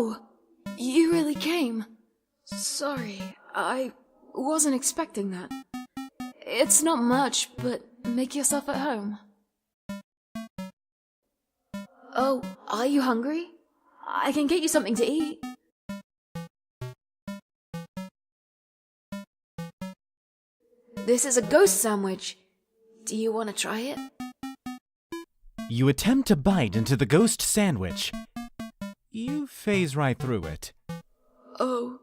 Oh, you really came. Sorry, I wasn't expecting that. It's not much, but make yourself at home. Oh, are you hungry? I can get you something to eat. This is a ghost sandwich. Do you want to try it? You attempt to bite into the ghost sandwich. You phase right through it. Oh,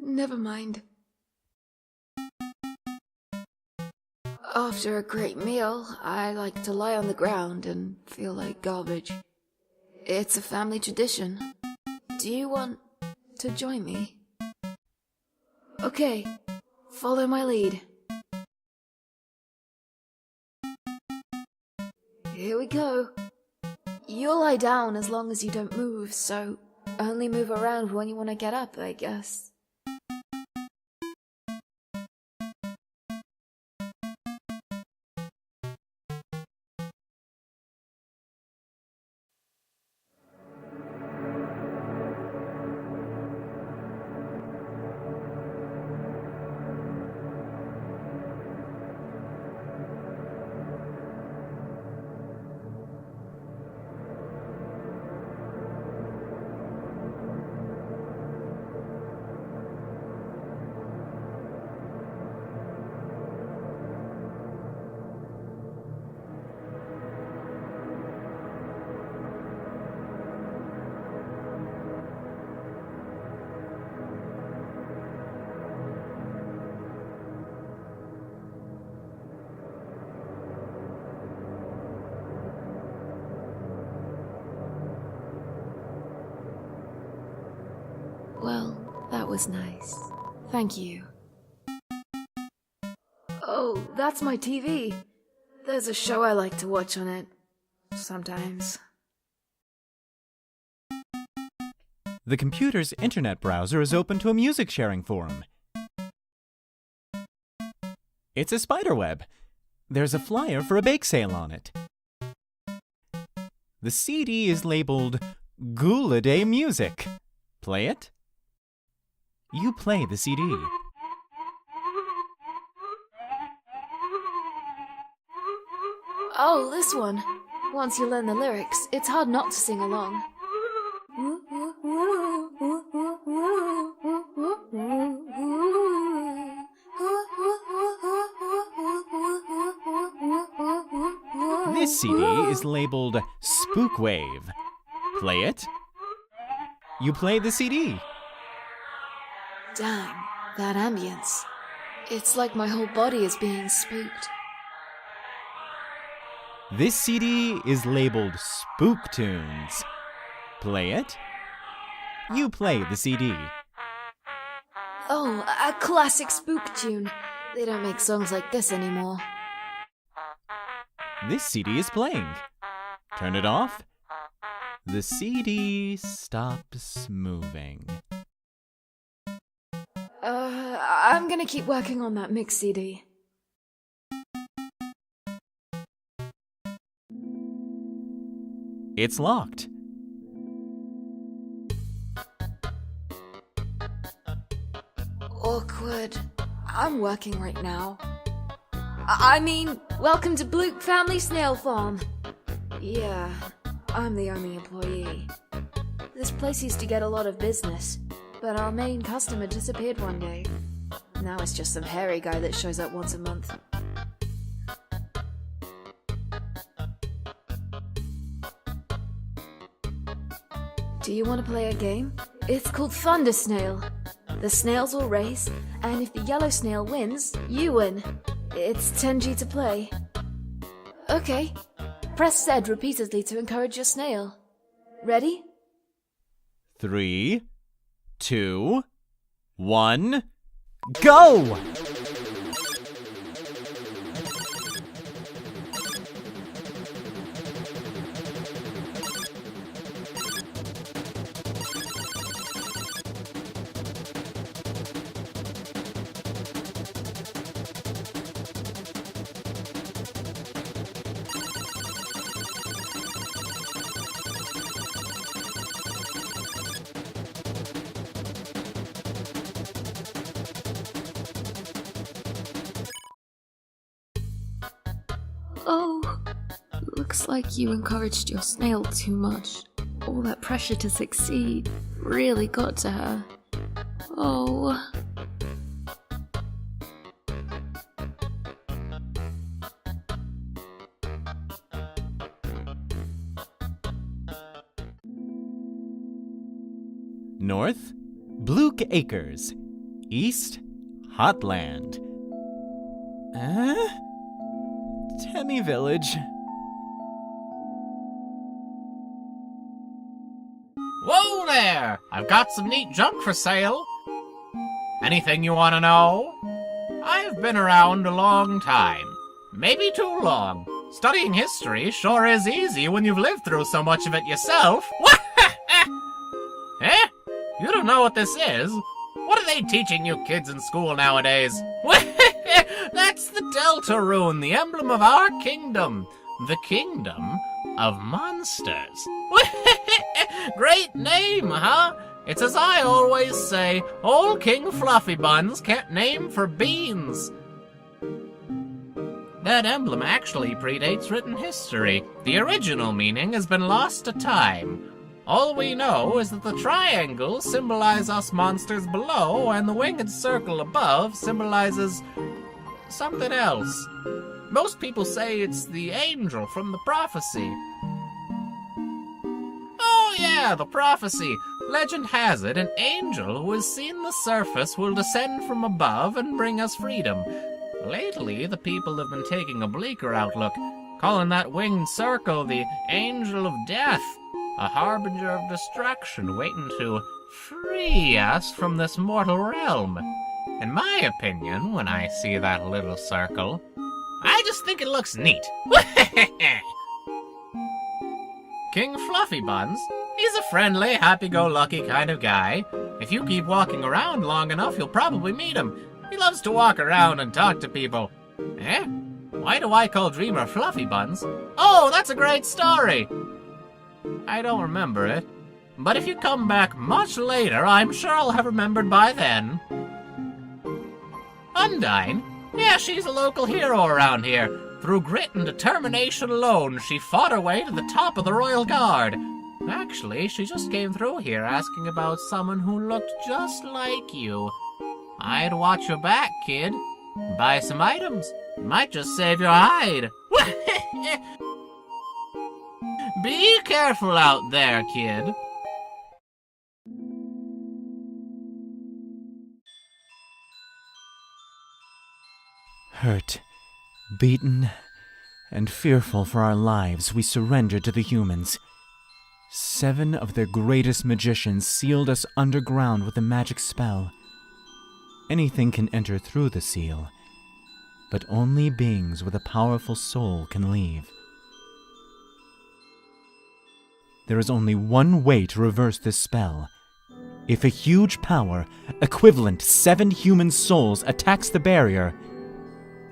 never mind. After a great meal, I like to lie on the ground and feel like garbage. It's a family tradition. Do you want to join me? Okay, follow my lead. Here we go. You'll lie down as long as you don't move, so only move around when you want to get up, I guess. Well, that was nice. Thank you. Oh, that's my TV. There's a show I like to watch on it. Sometimes. The computer's internet browser is open to a music sharing forum. It's a spiderweb. There's a flyer for a bake sale on it. The CD is labeled Ghoul-a-Day Music. Play it. You play the CD. Oh, this one. Once you learn the lyrics, it's hard not to sing along. This CD is labeled Spookwave. Play it. You play the CD. Dang, that ambience. It's like my whole body is being spooked. This CD is labeled Spook Tunes. Play it. You play the CD. Oh, a classic spook tune. They don't make songs like this anymore. This CD is playing. Turn it off. The CD stops moving. I'm gonna keep working on that mix CD. It's locked. Awkward. I'm working right now. I mean, welcome to Bloop Family Snail Farm. Yeah, I'm the only employee. This place used to get a lot of business, but our main customer disappeared one day. Now it's just some hairy guy that shows up once a month. Do you want to play a game? It's called Thunder Snail. The snails will race, and if the yellow snail wins, you win. It's 10G to play. Okay. Press Z repeatedly to encourage your snail. Ready? 3, 2, 1, go! Oh, looks like you encouraged your snail too much. All that pressure to succeed really got to her. Oh. North, Bluke Acres. East, Hotland. Temmie Village. Whoa there! I've got some neat junk for sale. Anything you want to know? I've been around a long time. Maybe too long. Studying history sure is easy when you've lived through so much of it yourself. Eh? You don't know what this is? What are they teaching you kids in school nowadays? That's the Delta Rune, the emblem of our kingdom. The kingdom of monsters. Great name, huh? It's as I always say, old King Fluffy Buns kept name for beans. That emblem actually predates written history. The original meaning has been lost to time. All we know is that the triangles symbolize us monsters below, and the winged circle above symbolizes something else. Most people say it's the angel from the prophecy. Oh yeah, the prophecy. Legend has it, an angel who has seen the surface will descend from above and bring us freedom. Lately, the people have been taking a bleaker outlook, calling that winged circle the angel of death, a harbinger of destruction waiting to free us from this mortal realm. In my opinion, when I see that little circle, I just think it looks neat. King Fluffy Buns, he's a friendly, happy-go-lucky kind of guy. If you keep walking around long enough, you'll probably meet him. He loves to walk around and talk to people. Eh? Why do I call Dreamer Fluffy Buns? Oh, that's a great story! I don't remember it. But if you come back much later, I'm sure I'll have remembered by then. Undine? Yeah, she's a local hero around here. Through grit and determination alone, she fought her way to the top of the Royal Guard. Actually, she just came through here asking about someone who looked just like you. I'd watch your back, kid. Buy some items. Might just save your hide. Be careful out there, kid. Hurt, beaten, and fearful for our lives, we surrendered to the humans. 7 of their greatest magicians sealed us underground with a magic spell. Anything can enter through the seal, but only beings with a powerful soul can leave. There is only one way to reverse this spell. If a huge power, equivalent to 7 human souls, attacks the barrier,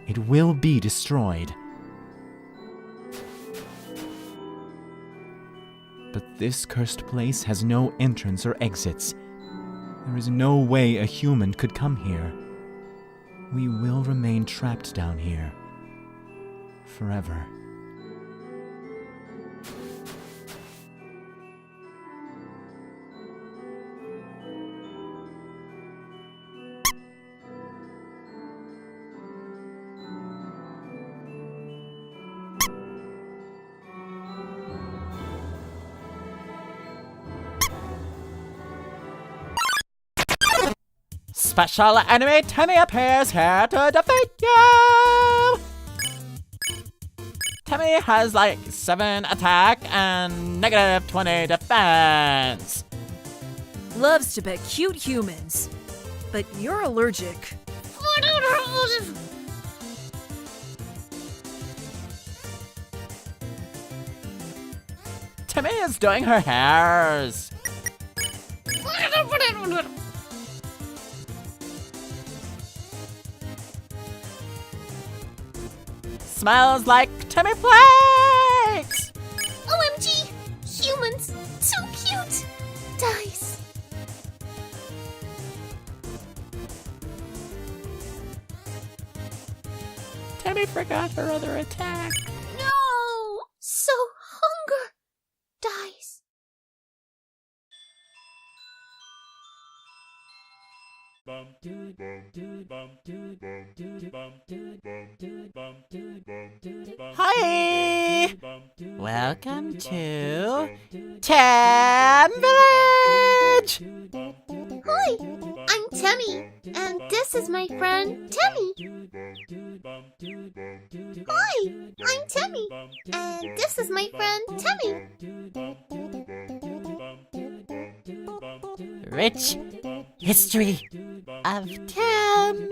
it will be destroyed. But this cursed place has no entrance or exits. There is no way a human could come here. We will remain trapped down here. Forever. Special enemy Temmie appears here to defeat you! Temmie has like 7 attack and negative 20 defense. Loves to pet cute humans, but you're allergic. Temmie is doing her hairs. Smells like Temmie Flakes! OMG! Humans! So cute! Dice! Temmie Tammy forgot her other attack. No! So hunger dies. Hi! Welcome to Tam Village! Hi, I'm Tammy, and this is my friend Tammy. Hi, I'm Tammy, and this is my friend Tammy. Rich history of Tam.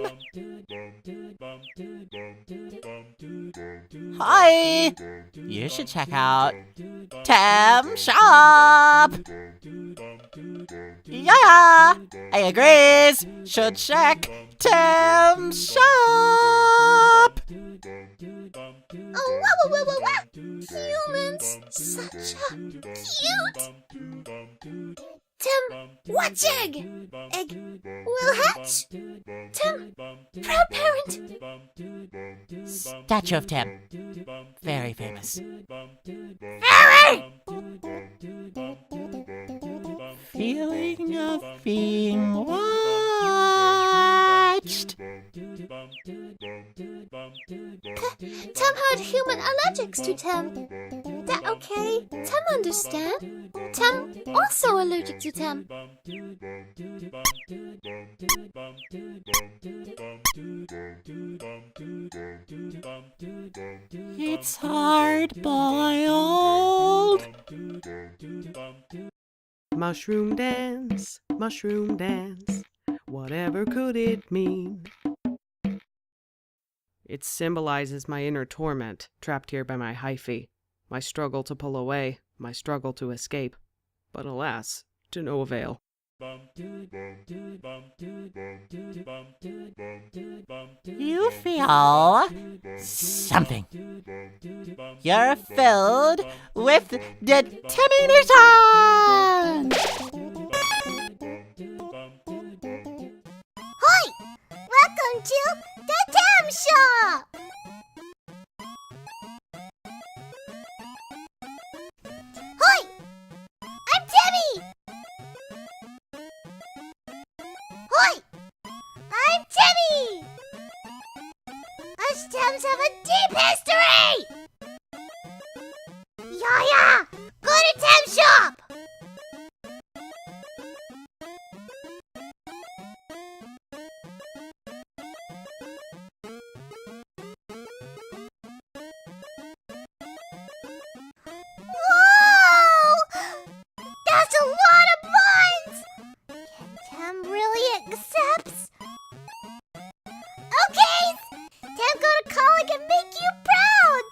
Hi! You should check out Tam Shop! Yeah! I agrees! Should check Tam Shop! Oh, wow, wow, wow, wow! Humans, such a cute. Tim, watch egg! Egg will hatch. Tim, proud parent. Statue of Tam. Very famous. Harry! Feeling of being watched. Tim had human allergics to Tim. That okay? Tim understand. Tim also allergic to Tim. It's hard boiled. Mushroom dance, whatever could it mean? It symbolizes my inner torment, trapped here by my hyphae, my struggle to pull away, my struggle to escape, but alas, to no avail. You feel something. You're filled with determination. Hi! Welcome to the Tam Shop! Hi! I'm Tammy! Hi! I'm Tammy! Us Tams have a deep history! Yeah! Go to Tam Shop! Whoa! That's a lot of buns! Can Tam really accepts? Okay! Tam go to college and make you proud!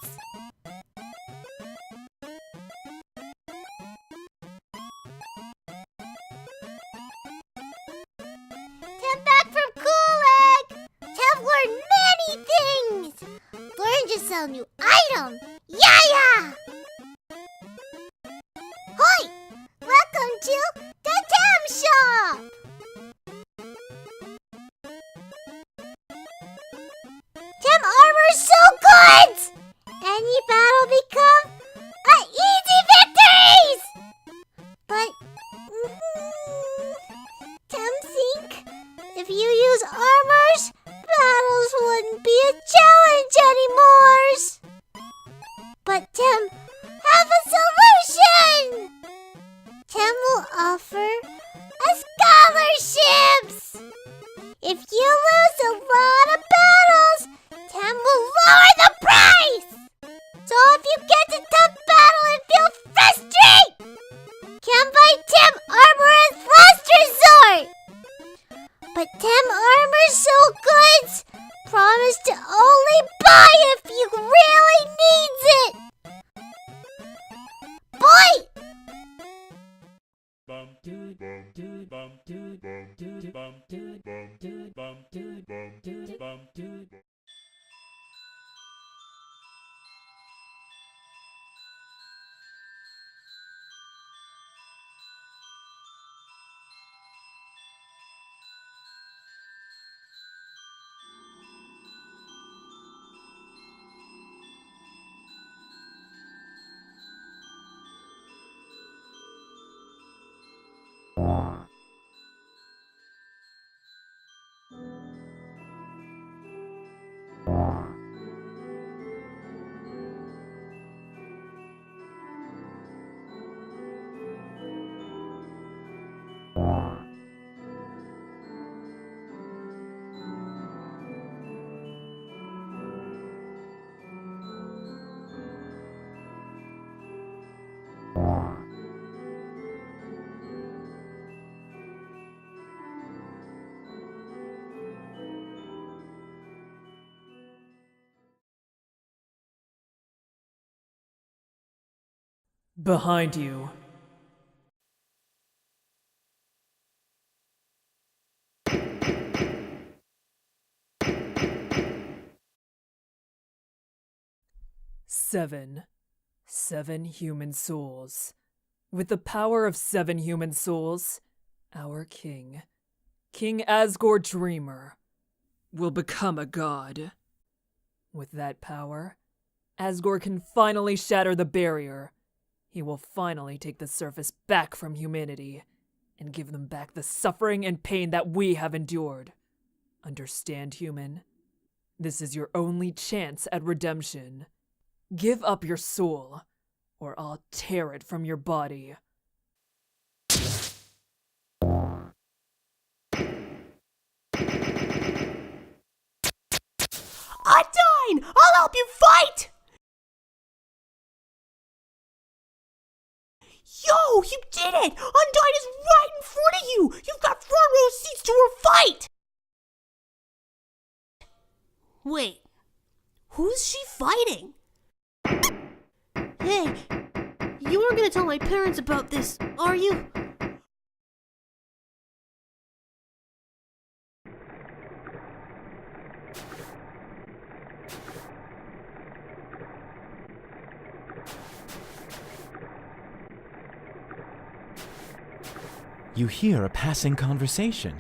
Tam back from Kulik! Tam learned many things! Learned to sell new items! Yeah! Hi! Welcome to the Tam Shop! Tam armor's so good! Any battle become a easy victories! But Tam think if you use armors, battles wouldn't be a challenge anymore. But Tam have a solution! Tam will offer us scholarships! If you lose a lot of battles, Tam will lower the price! So if you get to tough battle and feel frustrated, can buy Tam armor as last resort! But Tam armor's so good, promise to only buy if you really needs it! Behind you. Seven human souls. With the power of 7 human souls, our king, King Asgore Dreamer, will become a god. With that power, Asgore can finally shatter the barrier. He will finally take the surface back from humanity and give them back the suffering and pain that we have endured. Understand, human? This is your only chance at redemption. Give up your soul, or I'll tear it from your body. Undyne! I'll help you fight! Yo, you did it! Undyne is right in front of you! You've got front row seats to her fight! Wait, who's she fighting? Hey, you aren't gonna tell my parents about this, are you? You hear a passing conversation.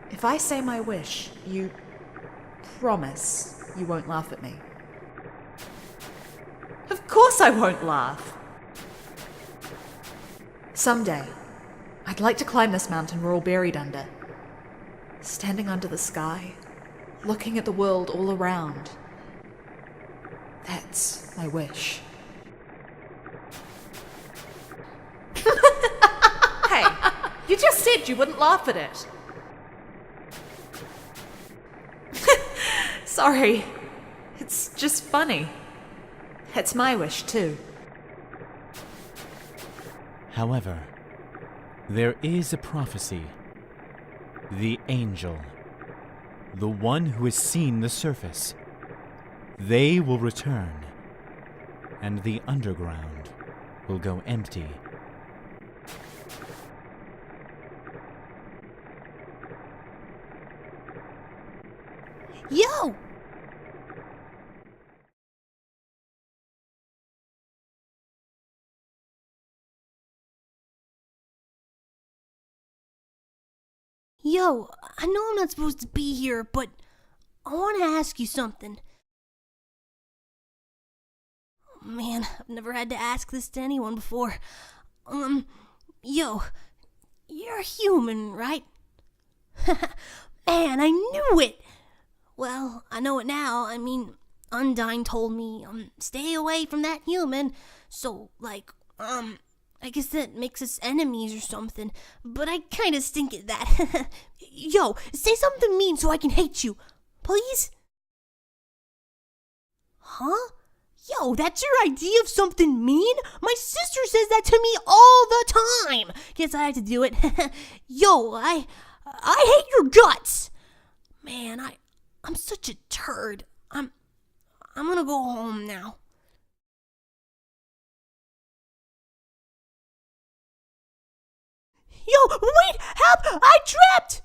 If I say my wish, you promise you won't laugh at me. Of course I won't laugh. Someday, I'd like to climb this mountain we're all buried under. Standing under the sky, looking at the world all around. That's my wish. Hey, you just said you wouldn't laugh at it. Sorry, it's just funny. It's my wish too. However, there is a prophecy. The angel, the one who has seen the surface, they will return, and the underground will go empty. Yo! Yo, I know I'm not supposed to be here, but I want to ask you something. Oh, man, I've never had to ask this to anyone before. Yo, you're human, right? Man, I knew it! Well, I know it now. I mean, Undyne told me, stay away from that human. So, I guess that makes us enemies or something. But I kinda stink at that. Yo, say something mean so I can hate you. Please? Huh? Yo, that's your idea of something mean? My sister says that to me all the time. Guess I have to do it. Yo, I hate your guts. Man, I'm such a turd. I'm gonna go home now. Yo, wait! Help! I tripped!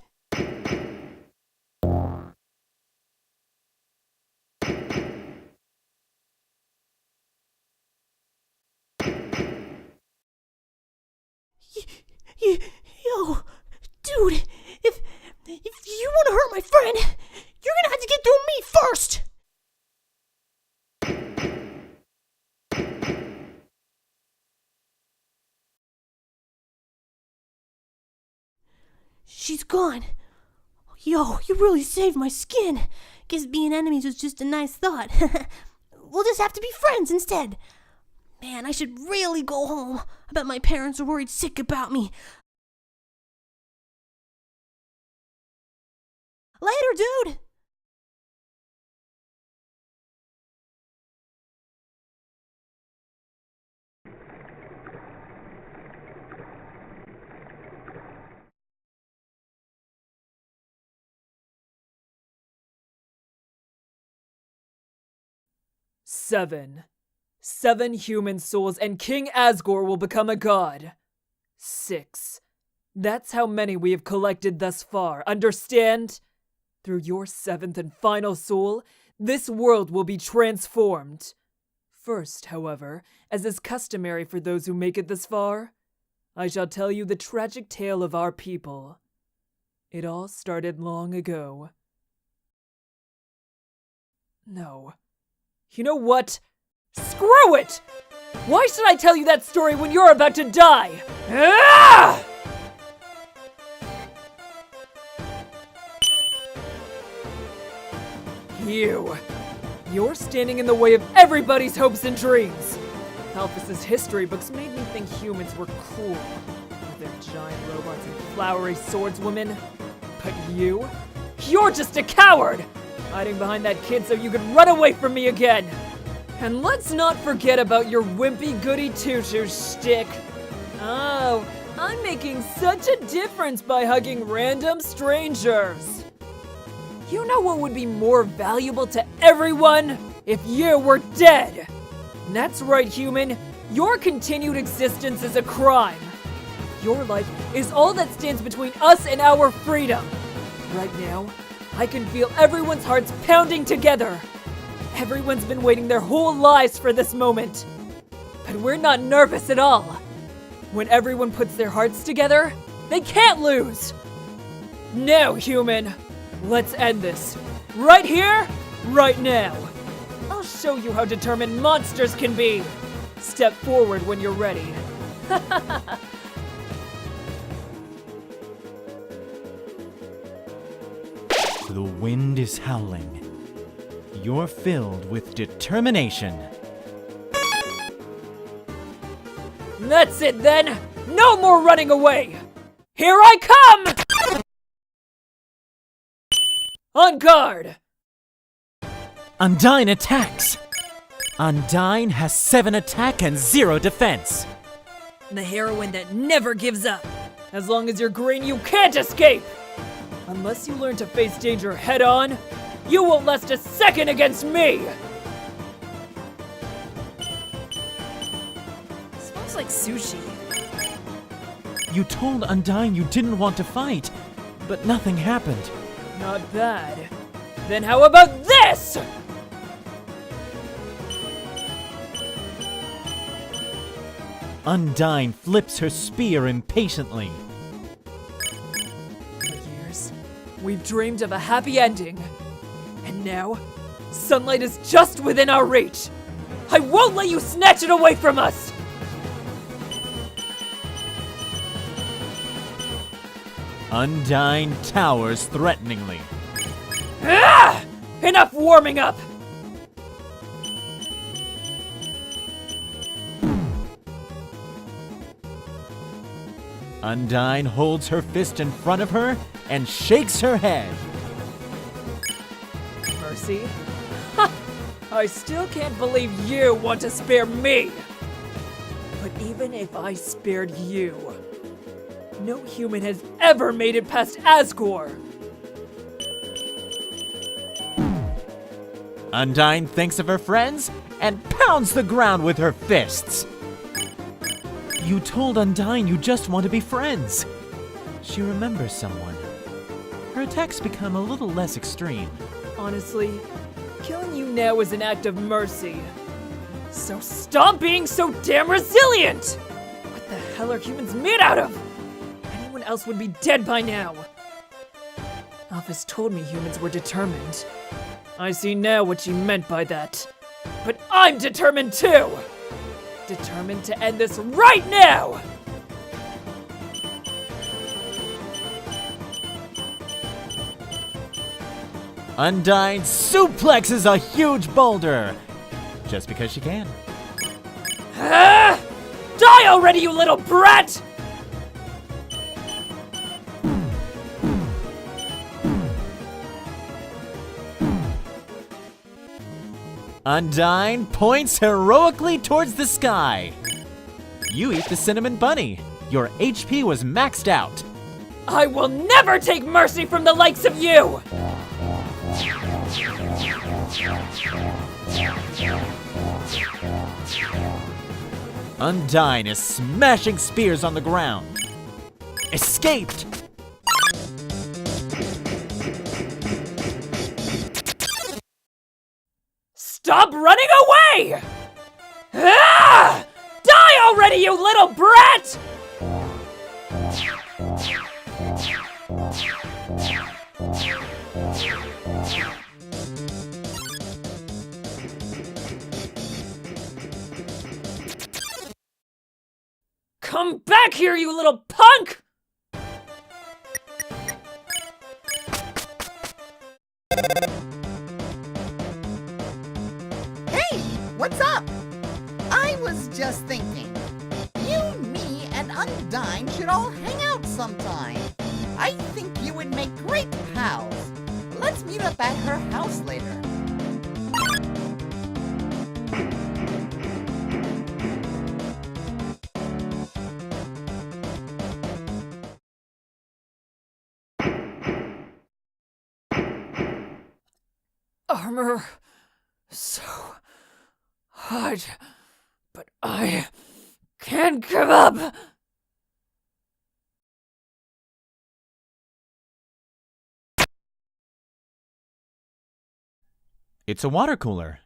Yo, dude, if you want to hurt my friend, you're gonna have to get through me first. She's gone. Yo, you really saved my skin. Guess being enemies was just a nice thought. We'll just have to be friends instead. Man, I should really go home. I bet my parents are worried sick about me. Later, dude! Seven 7 human souls and King Asgore will become a god. 6. That's how many we have collected thus far, understand? Through your 7th and final soul, this world will be transformed. First, however, as is customary for those who make it this far, I shall tell you the tragic tale of our people. It all started long ago. No. You know what? Screw it! Why should I tell you that story when you're about to die? Ah! You're standing in the way of everybody's hopes and dreams. Alphys's history books made me think humans were cool, with their giant robots and flowery swordswomen. But you're just a coward, hiding behind that kid so you could run away from me again. And let's not forget about your wimpy goody two-shoe shtick. Oh, I'm making such a difference by hugging random strangers. You know what would be more valuable to everyone? If you were dead. And that's right, human. Your continued existence is a crime. Your life is all that stands between us and our freedom. Right now, I can feel everyone's hearts pounding together. Everyone's been waiting their whole lives for this moment. But we're not nervous at all. When everyone puts their hearts together, they can't lose. Now, human, let's end this. Right here, right now. I'll show you how determined monsters can be. Step forward when you're ready. The wind is howling. You're filled with determination. That's it then! No more running away! Here I come! On guard! Undyne attacks! Undyne has 7 attack and 0 defense. The heroine that never gives up. As long as you're green, you can't escape! Unless you learn to face danger head on, you won't last a second against me! Smells like sushi. You told Undyne you didn't want to fight, but nothing happened. Not bad. Then how about this? Undyne flips her spear impatiently. For years, we've dreamed of a happy ending. And now, sunlight is just within our reach. I won't let you snatch it away from us! Undyne towers threateningly. Ah! Enough warming up! Undyne holds her fist in front of her and shakes her head. Mercy? Ha! I still can't believe you want to spare me! But even if I spared you, no human has ever made it past Asgore! Undyne thinks of her friends and pounds the ground with her fists. You told Undyne you just want to be friends. She remembers someone. Her attacks become a little less extreme. Honestly, killing you now is an act of mercy. So stop being so damn resilient! What the hell are humans made out of? Anyone else would be dead by now. Alphys told me humans were determined. I see now what she meant by that. But I'm determined too! Determined to end this right now! Undyne suplexes a huge boulder. Just because she can. Ah! Die already, you little brat! Undyne points heroically towards the sky. You eat the cinnamon bunny. Your HP was maxed out. I will never take mercy from the likes of you! Undyne is smashing spears on the ground. Escaped! Stop running away! Ah! Die already, you little brat! Come back here, you little punk! Hey, what's up? I was just thinking, you, me, and Undyne should all hang out sometime. I think you would make great pals. Let's meet up at her house later. Armor so hard, but I can't give up. It's a water cooler.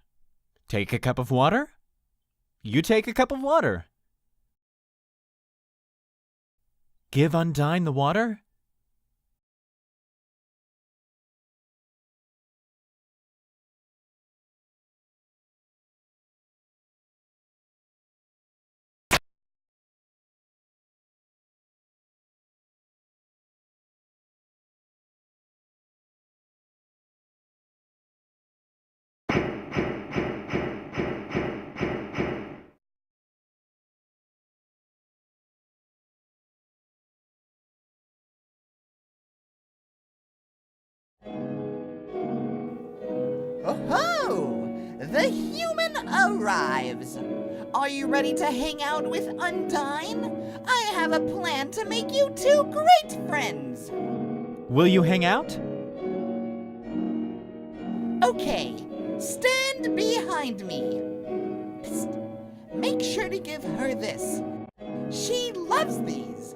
Take a cup of water. You take a cup of water. Give Undyne the water. Oh-ho! The human arrives. Are you ready to hang out with Undyne? I have a plan to make you two great friends. Will you hang out? Okay, stand behind me. Psst. Make sure to give her this. She loves these.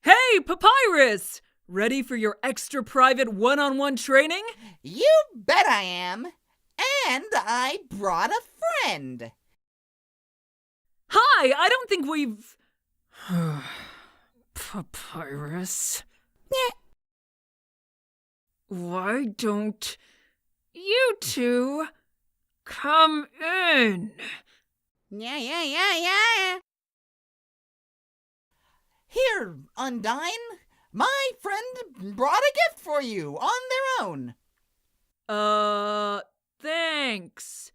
Hey, Papyrus! Ready for your extra private one-on-one training? You bet I am. And I brought a friend. Hi, I don't think we've... Papyrus. Why don't you two come in? Yeah. Here, Undyne. My friend brought a gift for you on their own. Thanks.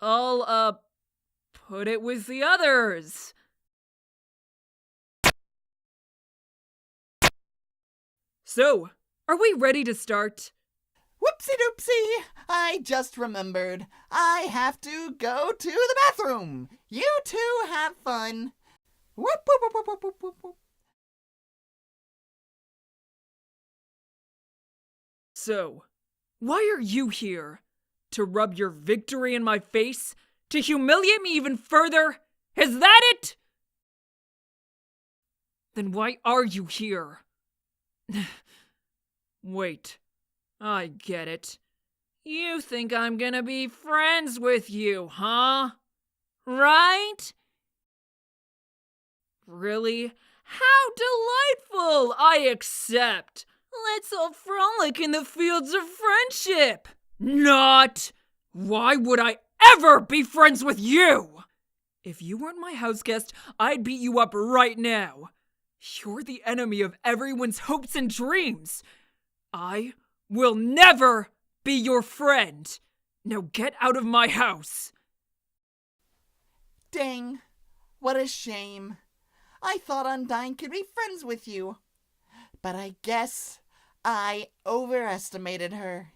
I'll, put it with the others. So, are we ready to start? Whoopsie-doopsie! I just remembered. I have to go to the bathroom. You two have fun. Whoop, whoop, whoop, whoop, whoop, whoop, whoop. So, why are you here? To rub your victory in my face? To humiliate me even further? Is that it? Then why are you here? Wait, I get it. You think I'm gonna be friends with you, huh? Right? Really? How delightful! I accept! Let's all frolic in the fields of friendship! Not! Why would I ever be friends with you? If you weren't my house guest, I'd beat you up right now. You're the enemy of everyone's hopes and dreams. I will never be your friend. Now get out of my house. Dang, what a shame. I thought Undyne could be friends with you. But I guess I overestimated her.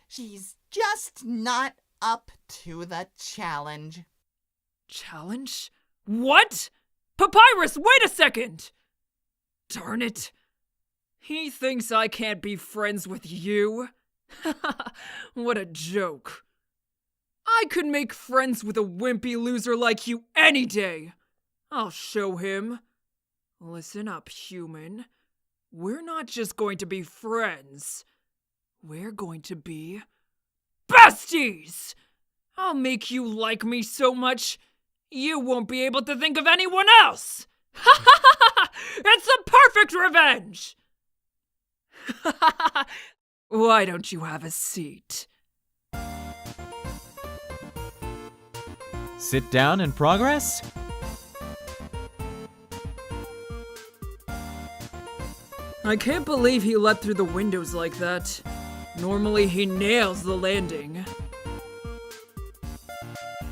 She's just not up to the challenge. Challenge? What? Papyrus, wait a second! Darn it. He thinks I can't be friends with you? What a joke. I could make friends with a wimpy loser like you any day. I'll show him. Listen up, human. We're not just going to be friends. We're going to be besties! I'll make you like me so much, you won't be able to think of anyone else! Ha ha ha ha! It's the perfect revenge! Why don't you have a seat? Sit down in progress? I can't believe he leapt through the windows like that. Normally he nails the landing.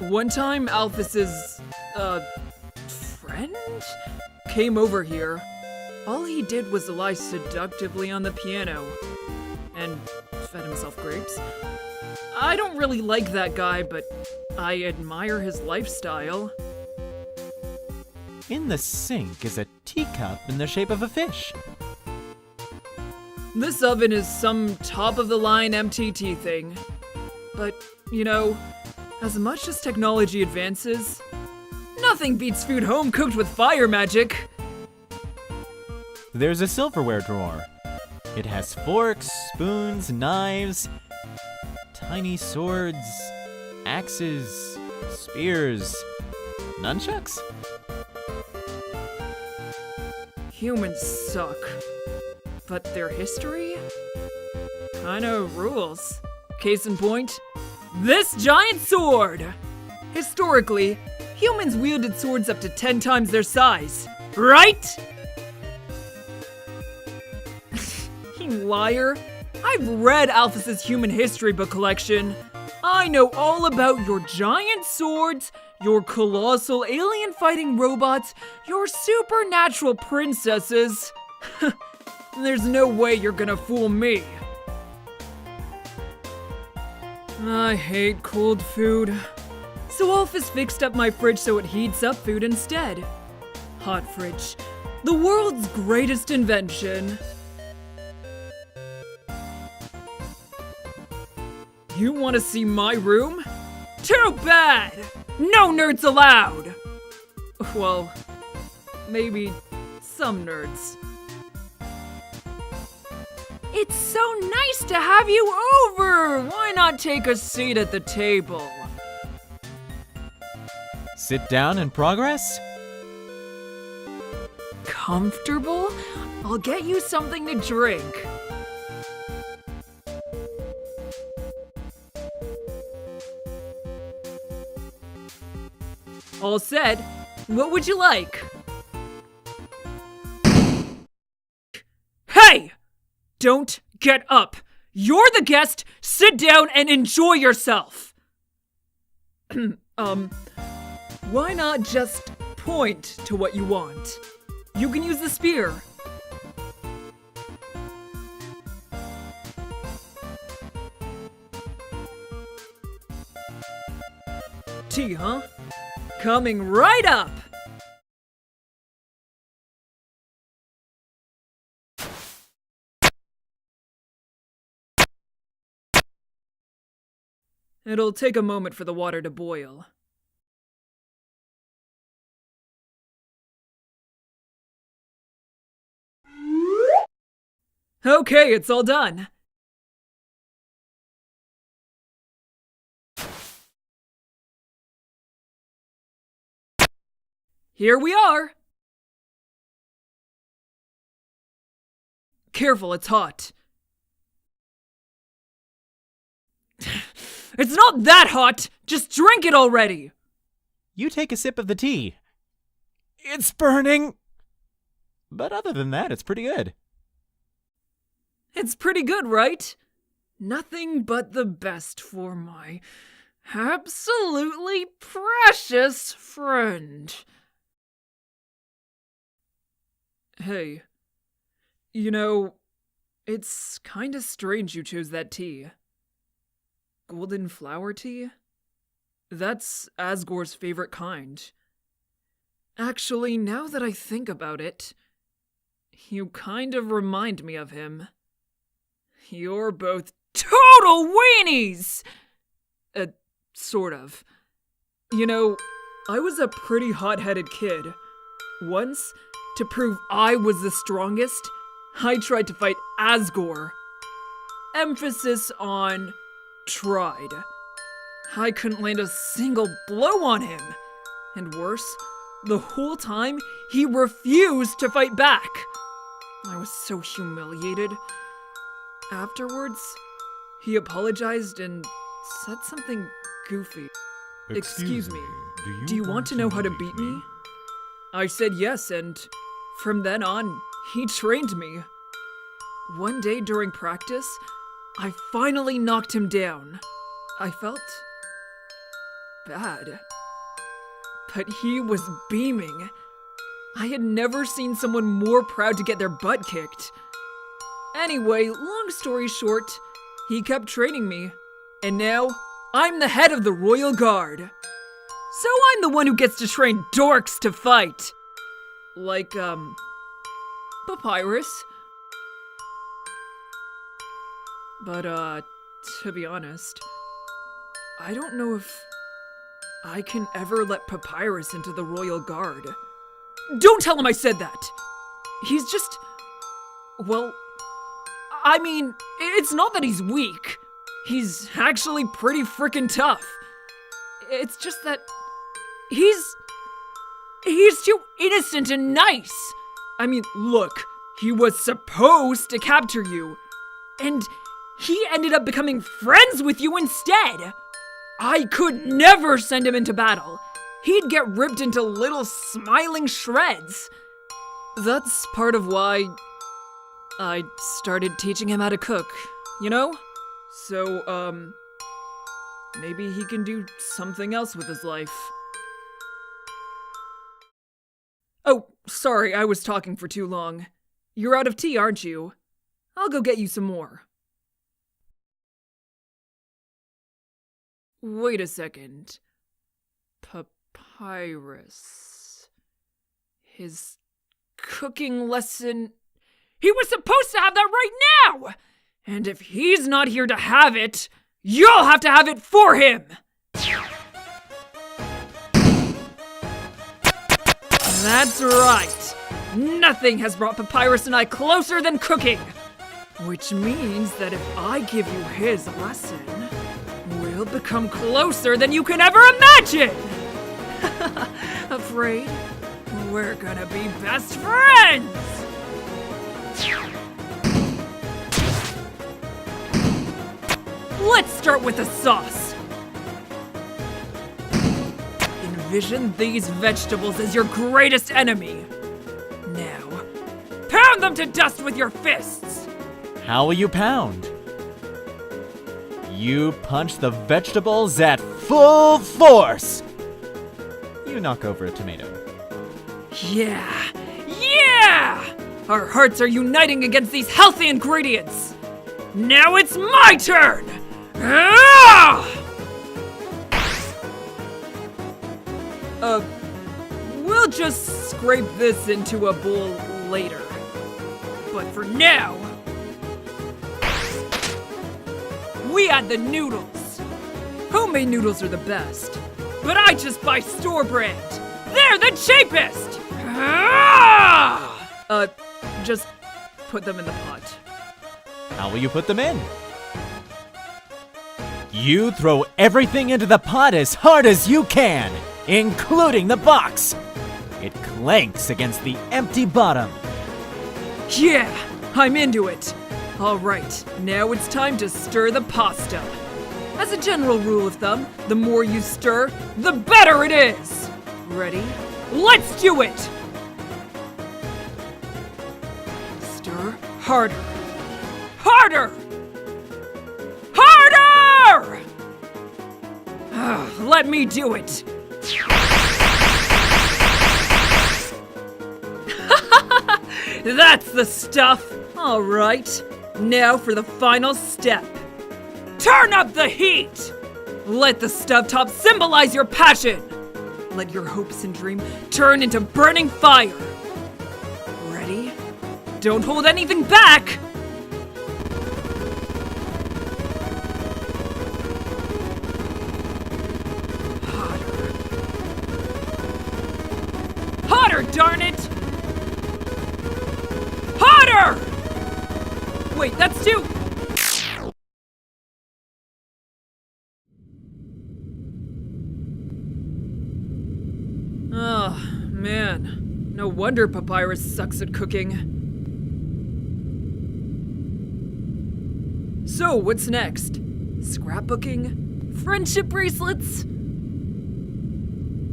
One time Alphys's, friend? Came over here. All he did was lie seductively on the piano. And fed himself grapes. I don't really like that guy, but I admire his lifestyle. In the sink is a teacup in the shape of a fish. This oven is some top-of-the-line MTT thing. But, you know, as much as technology advances, nothing beats food home cooked with fire magic. There's a silverware drawer. It has forks, spoons, knives, tiny swords, axes, spears, nunchucks? Humans suck. But their history? Kinda rules. Case in point, this giant sword! Historically, humans wielded swords up to 10 times their size, right? You liar. I've read Alphys's human history book collection. I know all about your giant swords, your colossal alien-fighting robots, your supernatural princesses. There's no way you're gonna fool me. I hate cold food. So Alphys fixed up my fridge so it heats up food instead. Hot fridge. The world's greatest invention. You want to see my room? Too bad! No nerds allowed! Well, maybe some nerds. It's so nice to have you over! Why not take a seat at the table? Sit down in progress? Comfortable? I'll get you something to drink. All said, what would you like? Hey! Don't get up! You're the guest! Sit down and enjoy yourself! Why not just point to what you want? You can use the spear. Tea, huh? Coming right up! It'll take a moment for the water to boil. Okay, it's all done. Here we are! Careful, it's hot. It's not that hot! Just drink it already! You take a sip of the tea. It's burning! But other than that, it's pretty good. It's pretty good, right? Nothing but the best for my absolutely precious friend. Hey, you know, it's kinda strange you chose that tea. Golden flower tea? That's Asgore's favorite kind. Actually, now that I think about it, You kind of remind me of him. You're both total weenies! Sort of. You know, I was a pretty hot-headed kid. Once, to prove I was the strongest, I tried to fight Asgore. Emphasis on tried. I couldn't land a single blow on him. And worse, the whole time, he refused to fight back. I was so humiliated. Afterwards, he apologized and said something goofy. Excuse me, do you want to know how to beat me? I said yes, and from then on, he trained me. One day during practice, I finally knocked him down. I felt bad. But he was beaming. I had never seen someone more proud to get their butt kicked. Anyway, long story short, he kept training me. And now, I'm the head of the Royal Guard. So I'm the one who gets to train dorks to fight. Like, Papyrus. But, to be honest, I don't know if I can ever let Papyrus into the Royal Guard. Don't tell him I said that! He's just... well, I mean, it's not that he's weak. He's actually pretty frickin' tough. It's just that he's too innocent and nice. I mean, look, he was supposed to capture you, and he ended up becoming friends with you instead. I could never send him into battle. He'd get ripped into little smiling shreds. That's part of why I started teaching him how to cook, you know? So, maybe he can do something else with his life. Oh, sorry, I was talking for too long. You're out of tea, aren't you? I'll go get you some more. Wait a second. Papyrus. His cooking lesson... He was supposed to have that right now! And if he's not here to have it, you'll have to have it for him! That's right. Nothing has brought Papyrus and I closer than cooking. Which means that if I give you his lesson, we'll become closer than you can ever imagine! Afraid? We're gonna be best friends! Let's start with the sauce. Envision these vegetables as your greatest enemy. Now, pound them to dust with your fists! How will you pound? You punch the vegetables at full force! You knock over a tomato. Yeah! Yeah! Our hearts are uniting against these healthy ingredients! Now it's my turn! Ah! We'll just scrape this into a bowl later. But for now, we add the noodles. Homemade noodles are the best, but I just buy store brand. They're the cheapest! Ah! Just put them in the pot. How will you put them in? You throw everything into the pot as hard as you can, including the box. It clanks against the empty bottom. Yeah, I'm into it. All right, now it's time to stir the pasta. As a general rule of thumb, the more you stir, the better it is. Ready? Let's do it! Stir harder. Harder! Harder! Let me do it. That's the stuff. All right, now for the final step. Turn up the heat. Let the stovetop symbolize your passion. Let your hopes and dream turn into burning fire. Ready? Don't hold anything back! Hotter, darn it! Hotter! Wait, that's too... Oh, man. No wonder Papyrus sucks at cooking. So, what's next? Scrapbooking? Friendship bracelets?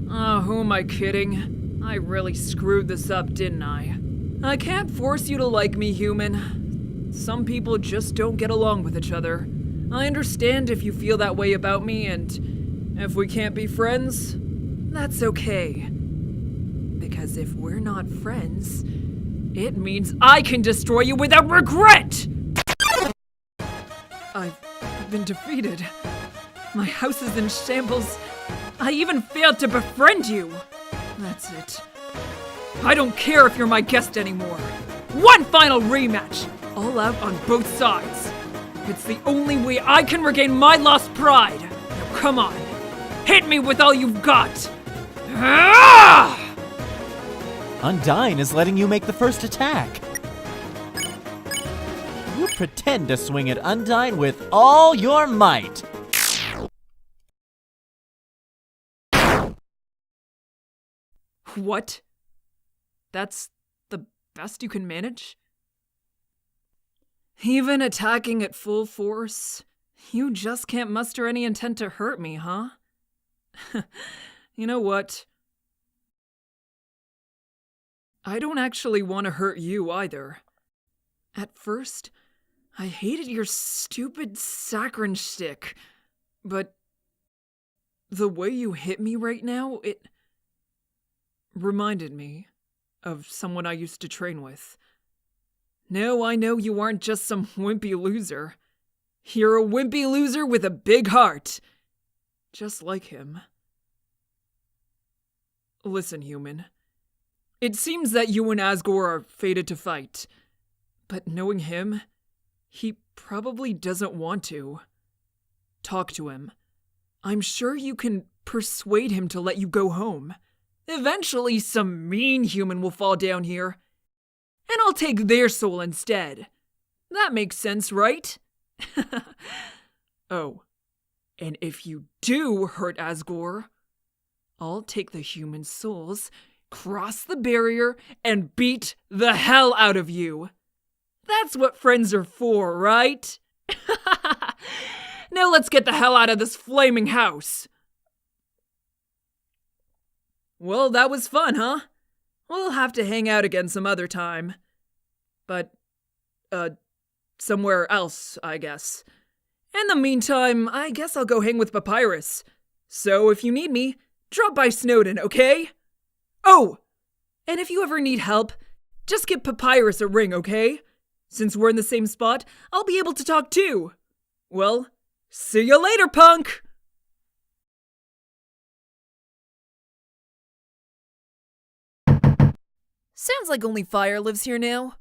Oh, who am I kidding? I really screwed this up, didn't I? I can't force you to like me, human. Some people just don't get along with each other. I understand if you feel that way about me, and if we can't be friends, that's okay. Because if we're not friends, it means I can destroy you without regret! I've been defeated. My house is in shambles. I even failed to befriend you. That's it. I don't care if you're my guest anymore. One final rematch, all out on both sides. It's the only way I can regain my lost pride. Now come on, hit me with all you've got. Ah! Undyne is letting you make the first attack. You pretend to swing at Undyne with all your might. What? That's the best you can manage? Even attacking at full force, you just can't muster any intent to hurt me, huh? You know what? I don't actually want to hurt you either. At first, I hated your stupid saccharine shtick, but the way you hit me right now, it reminded me of someone I used to train with. Now I know you aren't just some wimpy loser. You're a wimpy loser with a big heart. Just like him. Listen, human. It seems that you and Asgore are fated to fight. But knowing him, he probably doesn't want to. Talk to him. I'm sure you can persuade him to let you go home. Eventually, some mean human will fall down here. And I'll take their soul instead. That makes sense, right? Oh, and if you do hurt Asgore, I'll take the human souls, cross the barrier, and beat the hell out of you. That's what friends are for, right? Now let's get the hell out of this flaming house. Well, that was fun, huh? We'll have to hang out again some other time. But, somewhere else, I guess. In the meantime, I guess I'll go hang with Papyrus. So if you need me, drop by Snowdin, okay? Oh! And if you ever need help, just give Papyrus a ring, okay? Since we're in the same spot, I'll be able to talk too. Well, see you later, punk! Sounds like only fire lives here now.